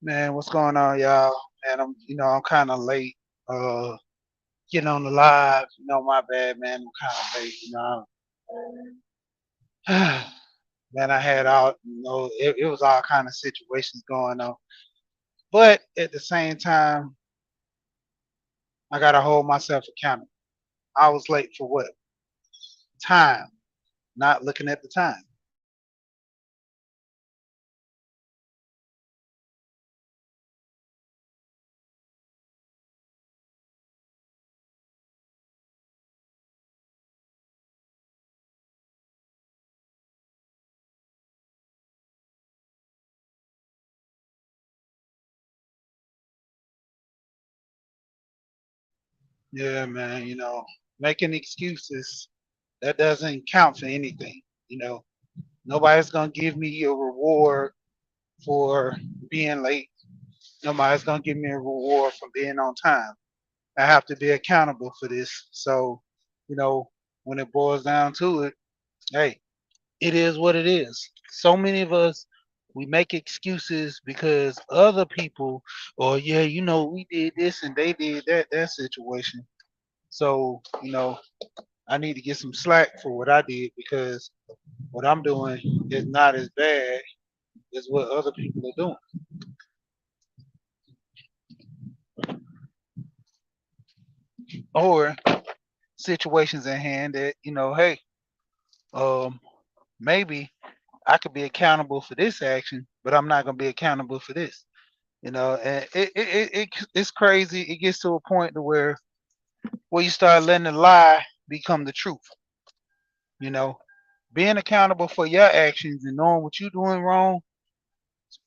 Man, what's going on, y'all? Man, I'm kind of late. Uh, getting on the live. My bad, man. I'm kind of late. Man, I had it was all kind of situations going on. But at the same time, I gotta hold myself accountable. I was late for what? Time. Not looking at the time. Yeah, man. Making excuses that doesn't count for anything. You know, Nobody's gonna give me a reward for being late. Nobody's gonna give me a reward for being on time. I have to be accountable for this. So, you know, when it boils down to it, hey, it is what it is. So many of us we make excuses because other people, or yeah, we did this and they did that situation. So, I need to get some slack for what I did because what I'm doing is not as bad as what other people are doing. Or situations at hand that, hey, um, maybe I could be accountable for this action, but I'm not gonna be accountable for this. And it's crazy. It gets to a point to where you start letting the lie become the truth. You know, Being accountable for your actions and knowing what you're doing wrong,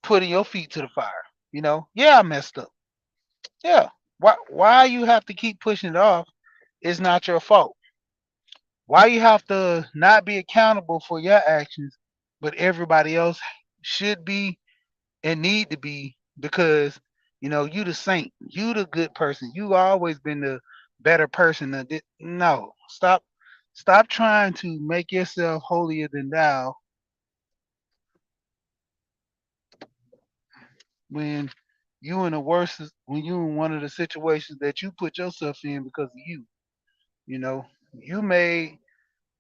putting your feet to the fire. Yeah, I messed up. Yeah. Why you have to keep pushing it off is not your fault. Why you have to not be accountable for your actions, but everybody else should be and need to be because you the saint, you the good person, you always been the better person. No, stop trying to make yourself holier than thou when when you in one of the situations that you put yourself in because of you. You know, you made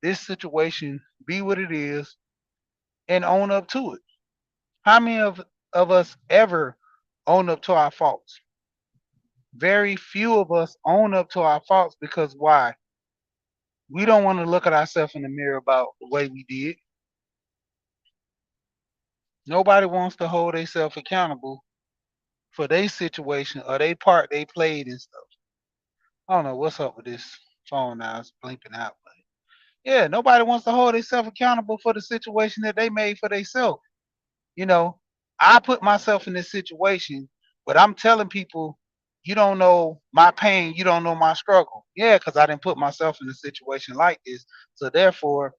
this situation be what it is and own up to it. How many of us ever own up to our faults? Very few of us own up to our faults because why? We don't want to look at ourselves in the mirror about the way we did. Nobody wants to hold themselves accountable for their situation or their part they played and stuff. I don't know what's up with this phone now. It's blinking out. But yeah, nobody wants to hold themselves accountable for the situation that they made for themselves. You know, I put myself in this situation, but I'm telling people, you don't know my pain, you don't know my struggle. Yeah, because I didn't put myself in a situation like this. So therefore,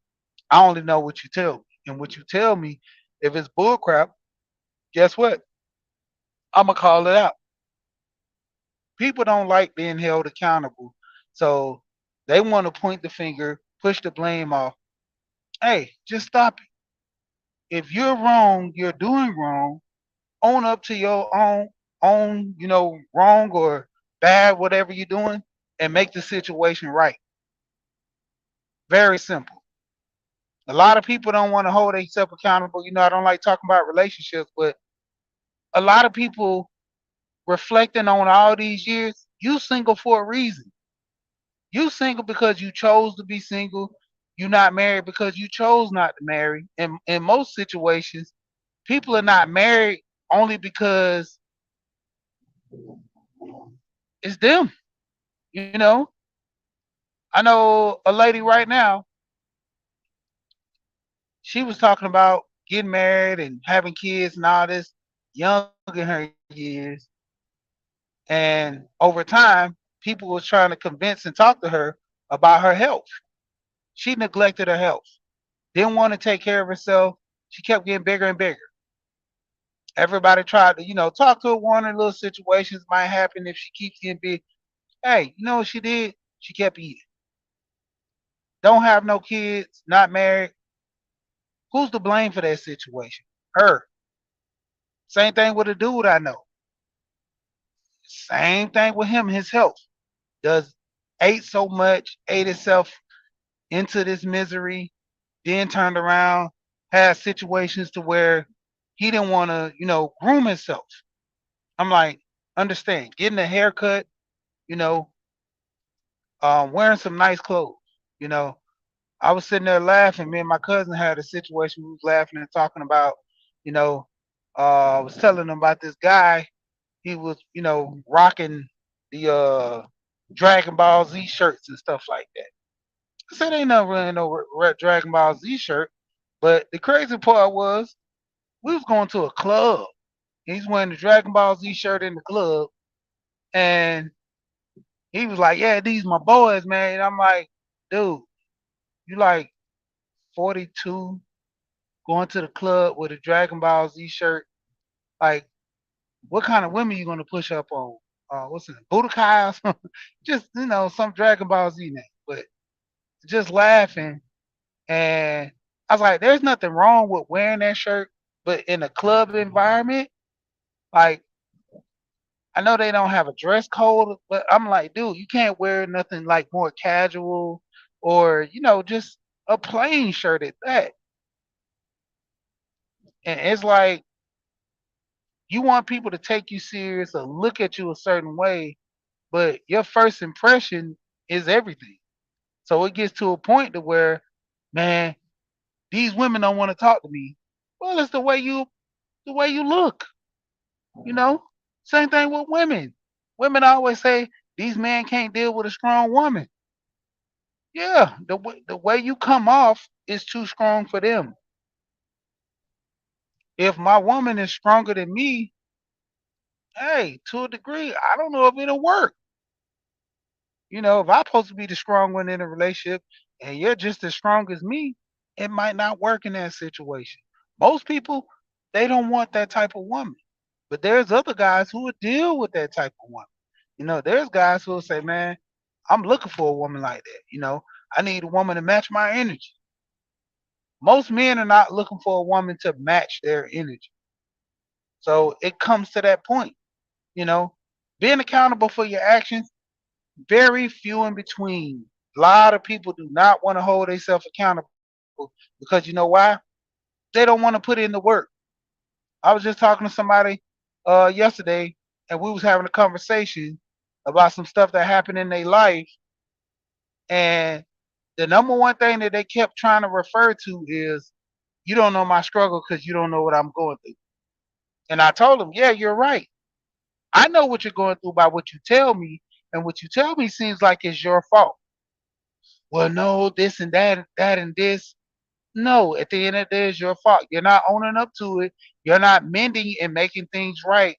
I only know what you tell me. And what you tell me, if it's bullcrap, guess what? I'm gonna call it out. People don't like being held accountable. So they want to point the finger, push the blame off. Hey, just stop it. If you're wrong, you're doing wrong, own up to your own, wrong or bad, whatever you're doing, and make the situation right. Very simple. A lot of people don't want to hold themselves accountable. I don't like talking about relationships, but a lot of people reflecting on all these years, you single for a reason. You single because you chose to be single. You not married because you chose not to marry. In most situations, people are not married only because it's them. You know, I know a lady right now, she was talking about getting married and having kids and all this young in her years. And over time, people was trying to convince and talk to her about her health. She neglected her health, didn't want to take care of herself. She kept getting bigger and bigger. Everybody tried to, talk to her, warn her little situations might happen if she keeps getting big. Hey, you know what she did? She kept eating. Don't have no kids, not married. Who's to blame for that situation? Her. Same thing with a dude I know. Same thing with him, his health. Does ate so much, ate himself into this misery, then turned around, had situations to where he didn't want to, groom himself. I'm like, understand, getting a haircut, you know, wearing some nice clothes, you know. I was sitting there laughing. Me and my cousin had a situation. We was laughing and talking about, you know, I was telling them about this guy. He was, rocking the Dragon Ball Z shirts and stuff like that. I said ain't nothing really no Dragon Ball Z shirt. But the crazy part was we was going to a club. He's wearing the Dragon Ball Z shirt in the club, and he was like, "Yeah, these my boys, man." And I'm like, "Dude, you like 42 going to the club with a Dragon Ball Z shirt? Like, what kind of women you gonna push up on? What's it, Budokai or something? Just some Dragon Ball Z name." But just laughing, and I was like, "There's nothing wrong with wearing that shirt, but in a club environment, like." I know they don't have a dress code, but I'm like, dude, you can't wear nothing like more casual or, just a plain shirt at that. And it's like you want people to take you serious or look at you a certain way, but your first impression is everything. So it gets to a point to where, man, these women don't want to talk to me. Well, it's the way you look, you know? Same thing with women. Women always say these men can't deal with a strong woman. Yeah, the way you come off is too strong for them. If my woman is stronger than me, hey, to a degree, I don't know if it'll work. If I'm supposed to be the strong one in a relationship and you're just as strong as me, it might not work in that situation. Most people, they don't want that type of woman. But there's other guys who will deal with that type of woman. There's guys who will say, man, I'm looking for a woman like that. I need a woman to match my energy. Most men are not looking for a woman to match their energy. So it comes to that point, you know, being accountable for your actions, very few in between. A lot of people do not want to hold themselves accountable because you know why? They don't want to put in the work. I was just talking to somebody yesterday and we was having a conversation about some stuff that happened in their life, and the number one thing that they kept trying to refer to is you don't know my struggle because you don't know what I'm going through. And I told him, yeah, you're right. I know what you're going through by what you tell me, and what you tell me seems like it's your fault. Well, no, this and that and this. No, at the end of the day, it's your fault. You're not owning up to it. You're not mending and making things right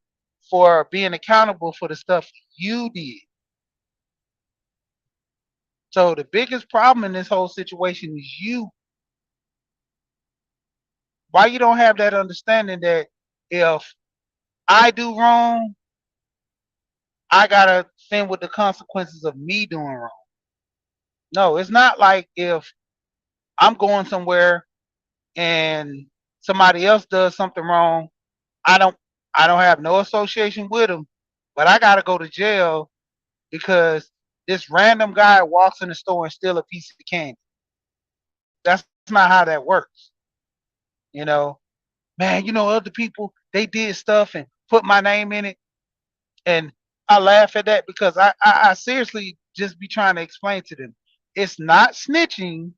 for being accountable for the stuff you did. So the biggest problem in this whole situation is you. Why you don't have that understanding that if I do wrong, I gotta fend with the consequences of me doing wrong. No, it's not like if I'm going somewhere and somebody else does something wrong, I don't I don't have no association with them, but I gotta go to jail because this random guy walks in the store and steal a piece of candy. That's not how that works. You know, man, other people they did stuff and put my name in it, and I laugh at that because I seriously just be trying to explain to them. It's not snitching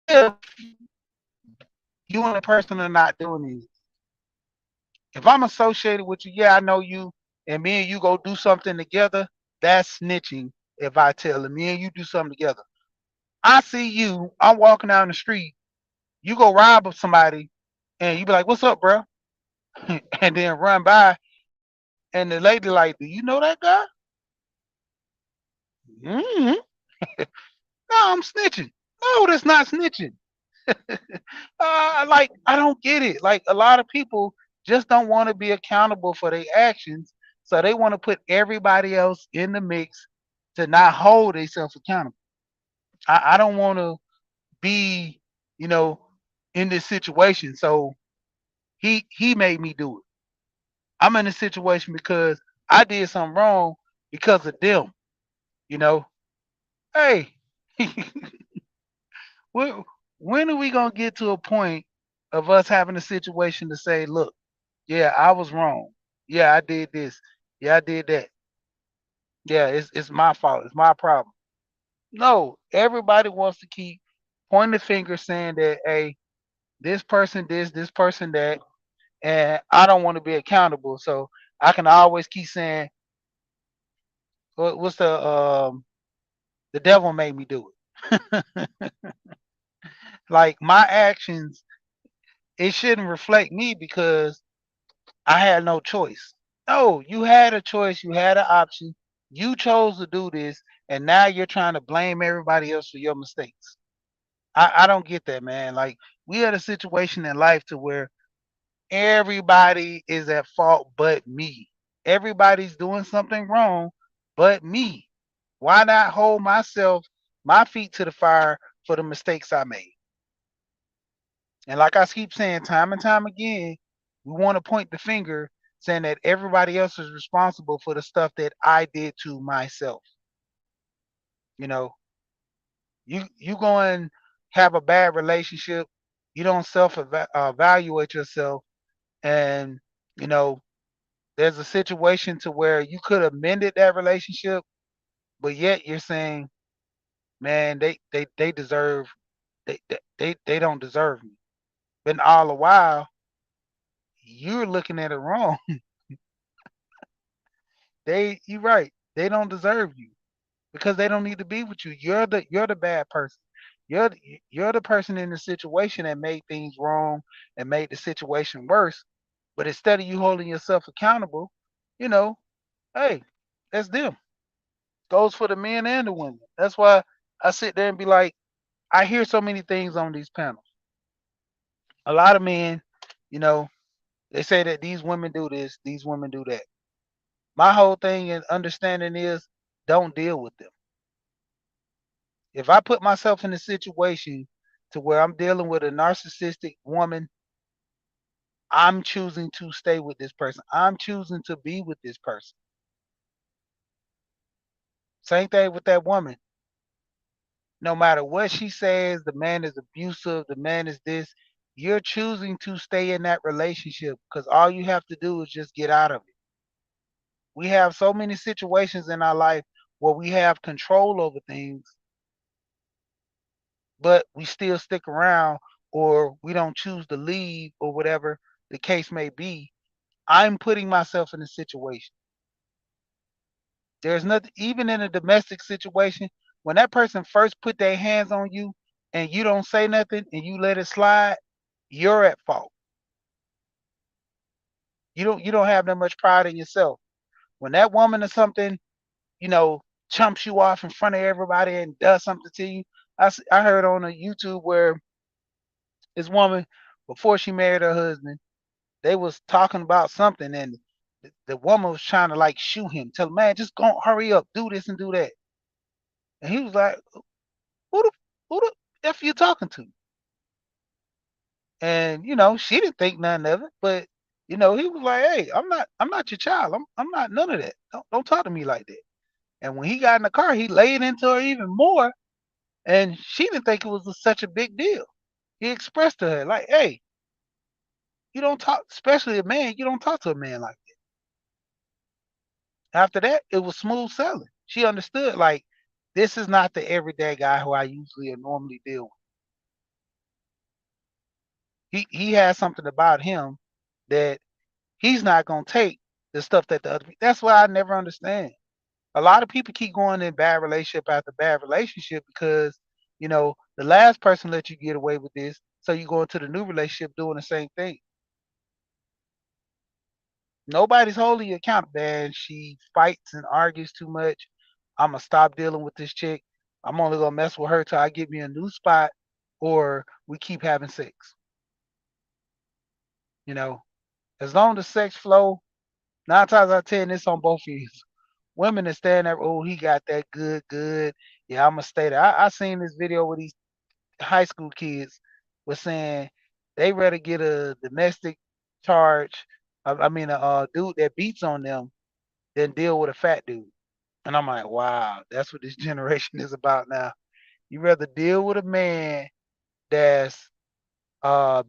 if you and the person are not doing anything. If I'm associated with you, yeah, I know you, and me and you go do something together, that's snitching. If I tell them, me and you do something together, I see you, I'm walking down the street, you go rob somebody, and you be like, "What's up, bro?" And then run by, and the lady like, "Do you know that guy?" Mm-hmm. No, I'm snitching. No, that's not snitching. Like I don't get it. Like a lot of people just don't want to be accountable for their actions, so they want to put everybody else in the mix to not hold themselves accountable. I don't want to be, you know, in this situation. So He made me do it. I'm in a situation because I did something wrong because of them. You know, hey, when when are we gonna get to a point of us having a situation to say, look, yeah, I was wrong. Yeah, I did this. Yeah, I did that. Yeah, it's my fault. It's my problem. No, everybody wants to keep pointing the finger saying that, hey, this person this person that, and I don't want to be accountable. So I can always keep saying, what's the devil made me do it. Like my actions, it shouldn't reflect me because I had no choice. No, you had a choice, you had an option, you chose to do this, and now you're trying to blame everybody else for your mistakes. I don't get that, man. Like we had a situation in life to where everybody is at fault but me. Everybody's doing something wrong but me. Why not hold my feet to the fire for the mistakes I made? And like I keep saying time and time again, we want to point the finger saying that everybody else is responsible for the stuff that I did to myself. You know, you go and have a bad relationship, you don't self evaluate yourself, and you know there's a situation to where you could have mended that relationship, but yet you're saying, man, they deserve they don't deserve me. But all the while, you're looking at it wrong. You're right. They don't deserve you because they don't need to be with you. You're the bad person. You're the person in the situation that made things wrong and made the situation worse. But instead of you holding yourself accountable, you know, hey, that's them. Goes for the men and the women. That's why I sit there and be like, I hear so many things on these panels. A lot of men, you know, they say that these women do this, these women do that. My whole thing and understanding is don't deal with them. If I put myself in a situation to where I'm dealing with a narcissistic woman, I'm choosing to stay with this person. I'm choosing to be with this person. Same thing with that woman. No matter what she says, the man is abusive, the man is this, you're choosing to stay in that relationship because all you have to do is just get out of it. We have so many situations in our life where we have control over things, but we still stick around or we don't choose to leave or whatever the case may be. I'm putting myself in a situation. There's nothing, even in a domestic situation, when that person first put their hands on you and you don't say nothing and you let it slide, you're at fault. You don't have that much pride in yourself. When that woman or something, you know, chumps you off in front of everybody and does something to you. I heard on a YouTube where this woman, before she married her husband, they was talking about something, and the woman was trying to like shoot him, tell him, man, just go hurry up, do this and do that. And he was like, who the who the F you talking to? And she didn't think nothing of it, but he was like, hey, I'm not your child. I'm not none of that. Don't talk to me like that. And when he got in the car, he laid into her even more, and she didn't think it was such a big deal. He expressed to her like, hey, you don't talk, especially a man, you don't talk to a man like that. After that, it was smooth sailing. She understood like this is not the everyday guy who I usually or normally deal with. He has something about him that he's not gonna take the stuff that the other. That's why I never understand. A lot of people keep going in bad relationship after bad relationship because the last person let you get away with this, so you go into the new relationship doing the same thing. Nobody's holding you accountable. Man, she fights and argues too much. I'm gonna stop dealing with this chick. I'm only gonna mess with her till I get me a new spot, or we keep having sex. You know, as long as sex flow, 9 times out of 10, it's on both ends. Women that stand there, oh, he got that good, good. Yeah, I'm gonna stay there. I seen this video where these high school kids was saying they rather get a domestic charge, a dude that beats on them than deal with a fat dude. And I'm like, wow, that's what this generation is about now. You rather deal with a man that's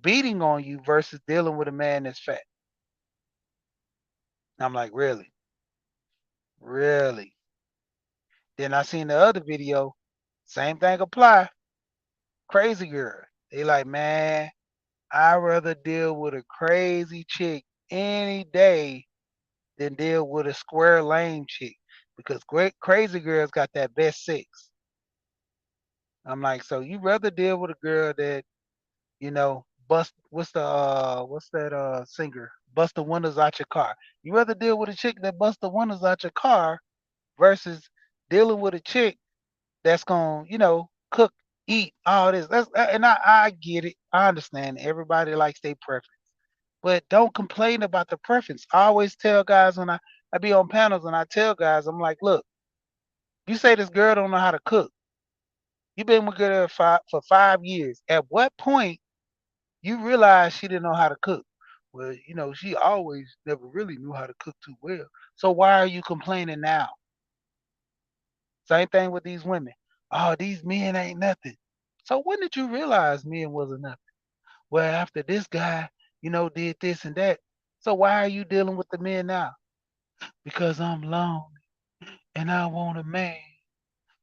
beating on you versus dealing with a man that's fat. I'm like, really, really. Then I seen the other video, same thing apply. Crazy girl. They like, man, I'd rather deal with a crazy chick any day than deal with a square lame chick because great crazy girls got that best sex. I'm like, so you rather deal with a girl that bust what's that singer? Bust the windows out your car. You rather deal with a chick that bust the windows out your car versus dealing with a chick that's gonna, cook, eat, all this. And I get it. I understand everybody likes their preference. But don't complain about the preference. I always tell guys when I be on panels and I tell guys, I'm like, look, you say this girl don't know how to cook. You've been with her for 5 years. At what point you realize she didn't know how to cook? Well, she always never really knew how to cook too well. So why are you complaining now? Same thing with these women. Oh, these men ain't nothing. So when did you realize men wasn't nothing? Well, after this guy, did this and that. So why are you dealing with the men now? Because I'm lonely and I want a man.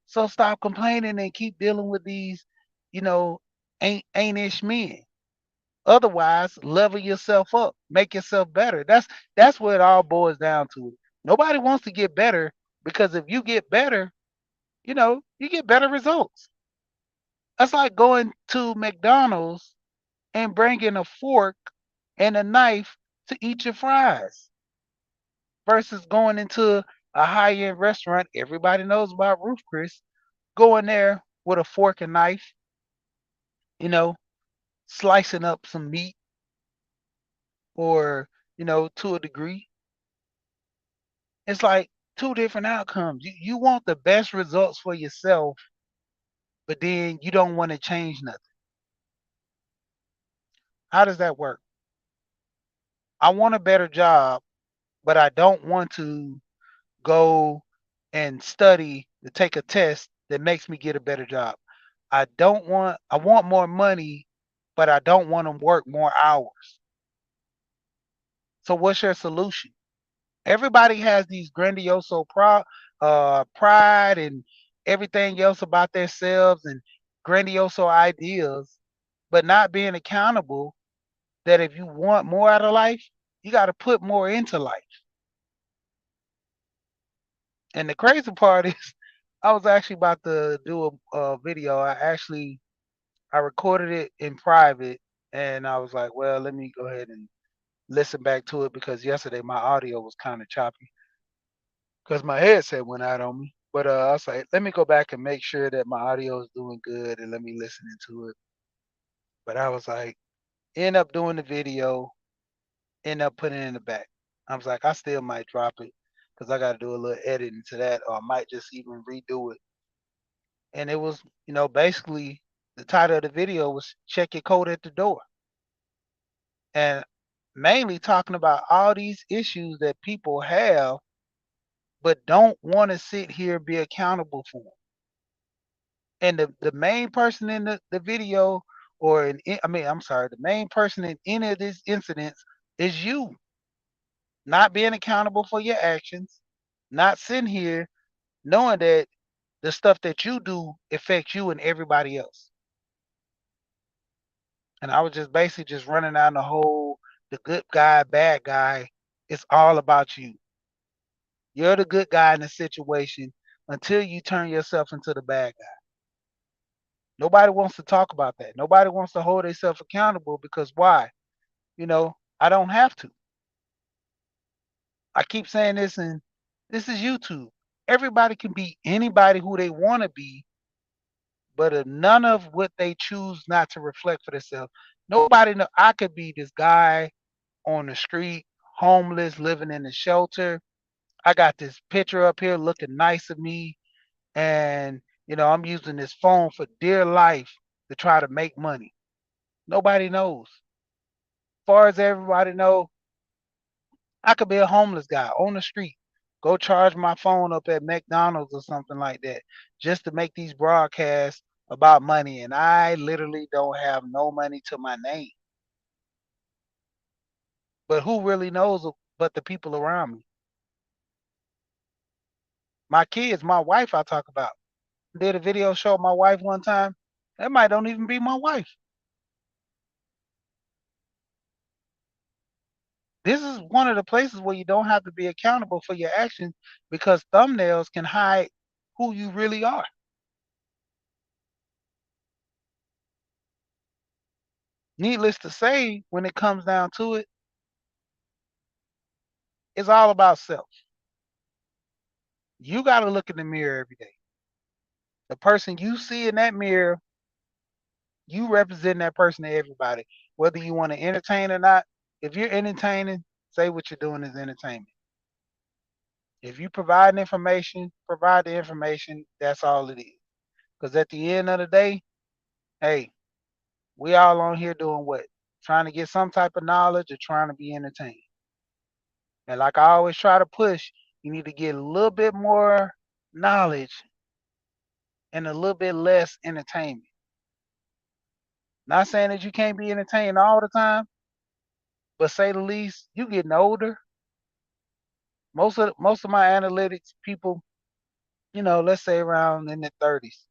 So stop complaining and keep dealing with these, you know, ain't-ish men. Otherwise, level yourself up, make yourself better. That's what it all boils down to. Nobody wants to get better because if you get better, you get better results. That's like going to McDonald's and bringing a fork and a knife to eat your fries versus going into a high end restaurant. Everybody knows about Roof Chris. Going there with a fork and knife, you know, slicing up some meat or, to a degree. It's like two different outcomes. You want the best results for yourself, but then you don't want to change nothing. How does that work? I want a better job, but I don't want to go and study to take a test that makes me get a better job. I want more money, but I don't want to work more hours. So what's your solution? Everybody has these pride and everything else about themselves and grandioso ideas, but not being accountable that if you want more out of life, you got to put more into life. And the crazy part is, I was actually about to do a video. I recorded it in private, and I was like, well, let me go ahead and listen back to it because yesterday my audio was kind of choppy because my headset went out on me. But I was like, let me go back and make sure that my audio is doing good, and let me listen into it. But I was like, end up doing the video, end up putting it in the back. I was like, I still might drop it because I got to do a little editing to that, or I might just even redo it. And it was, basically the title of the video was "Check Your Code at the Door," and mainly talking about all these issues that people have, but don't want to sit here and be accountable for. And the main person in the video, or I'm sorry, the main person in any of these incidents is you not being accountable for your actions, not sitting here knowing that the stuff that you do affects you and everybody else. And I was just basically just running down the good guy, bad guy. It's all about you. You're the good guy in the situation until you turn yourself into the bad guy. Nobody wants to talk about that. Nobody wants to hold themselves accountable because why? I don't have to. I keep saying this, and this is YouTube. Everybody can be anybody who they want to be, but none of what they choose not to reflect for themselves. Nobody know I could be this guy on the street, homeless, living in a shelter. I got this picture up here looking nice of me, and I'm using this phone for dear life to try to make money. Nobody knows. far as everybody know, I could be a homeless guy on the street, go charge my phone up at McDonald's or something like that, just to make these broadcasts about money, and I literally don't have no money to my name. But who really knows but the people around me? My kids, my wife I talk about. Did a video show of my wife one time. That might don't even be my wife. This is one of the places where you don't have to be accountable for your actions because thumbnails can hide who you really are. Needless to say, when it comes down to it, it's all about self. You got to look in the mirror every day. The person you see in that mirror, you represent that person to everybody, whether you want to entertain or not. If you're entertaining, say what you're doing is entertainment. If you provide information, provide the information. That's all it is. Because at the end of the day, hey, we all on here doing what? Trying to get some type of knowledge or trying to be entertained. And like I always try to push, you need to get a little bit more knowledge and a little bit less entertainment. Not saying that you can't be entertained all the time, but say the least, you getting older. Most of my analytics people, let's say around in their 30s,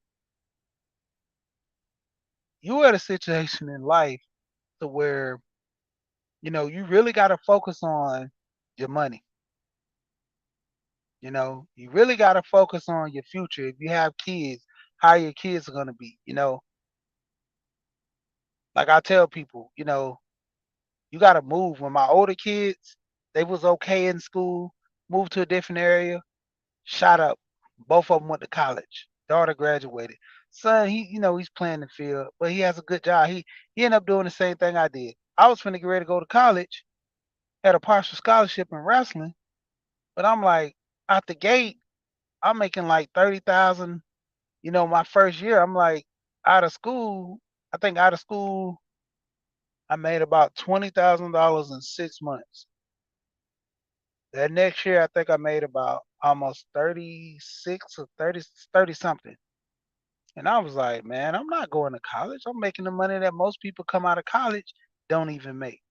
you at a situation in life to where, you really got to focus on your money. You really got to focus on your future. If you have kids, how your kids are going to be. Like I tell people, you got to move. When my older kids, they was okay in school, moved to a different area, shot up. Both of them went to college. Daughter graduated. Son, he's playing the field, but he has a good job. He ended up doing the same thing I did. I was finna get ready to go to college, had a partial scholarship in wrestling, but I'm like, out the gate, I'm making like 30,000. My first year, I'm like, out of school. I think out of school, I made about $20,000 in 6 months. That next year, I think I made about almost 36 or 30 something. And I was like, man, I'm not going to college. I'm making the money that most people come out of college don't even make.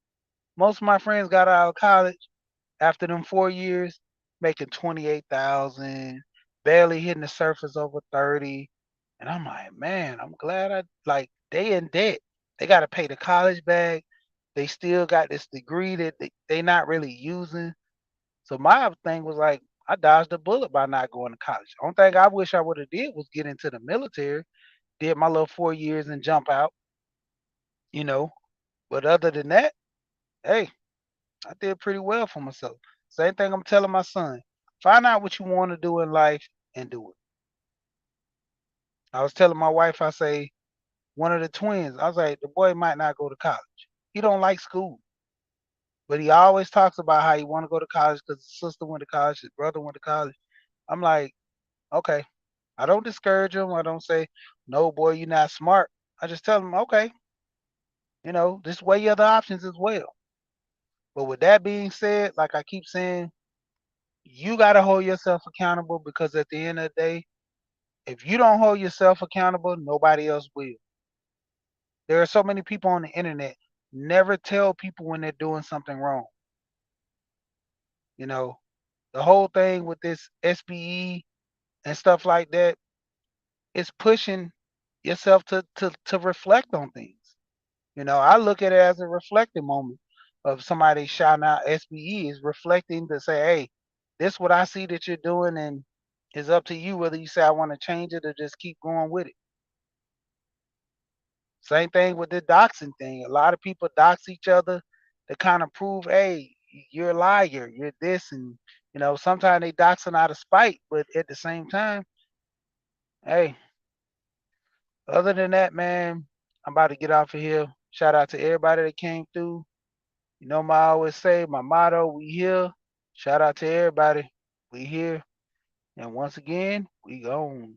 Most of my friends got out of college after them 4 years, making 28,000, barely hitting the surface over 30. And I'm like, man, I'm glad they in debt. They got to pay the college back. They still got this degree that they not really using. So my thing was like, I dodged a bullet by not going to college. Only thing I wish I would have did was get into the military, did my little 4 years and jump out, you know. But other than that, hey, I did pretty well for myself. Same thing I'm telling my son. Find out what you want to do in life and do it. I was telling my wife, I say, one of the twins, I was like, the boy might not go to college. He don't like school. But he always talks about how he want to go to college because his sister went to college, his brother went to college. I'm like, okay. I don't discourage him. I don't say, no, boy, you're not smart. I just tell him, okay, just weigh your other options as well. But with that being said, like I keep saying, you got to hold yourself accountable because at the end of the day, if you don't hold yourself accountable, nobody else will. There are so many people on the internet never tell people when they're doing something wrong. You know, the whole thing with this SBE and stuff like that is pushing yourself to reflect on things. I look at it as a reflecting moment of somebody shouting out SBE is reflecting to say, hey, this what I see that you're doing, and it's up to you whether you say I want to change it or just keep going with it. Same thing with the doxing thing. A lot of people dox each other to kind of prove, hey, you're a liar, you're this, and sometimes they doxing out of spite, but at the same time, hey, other than that, man, I'm about to get off of here. Shout out to everybody that came through. I always say my motto, we here. Shout out to everybody. We here. And once again, we gone.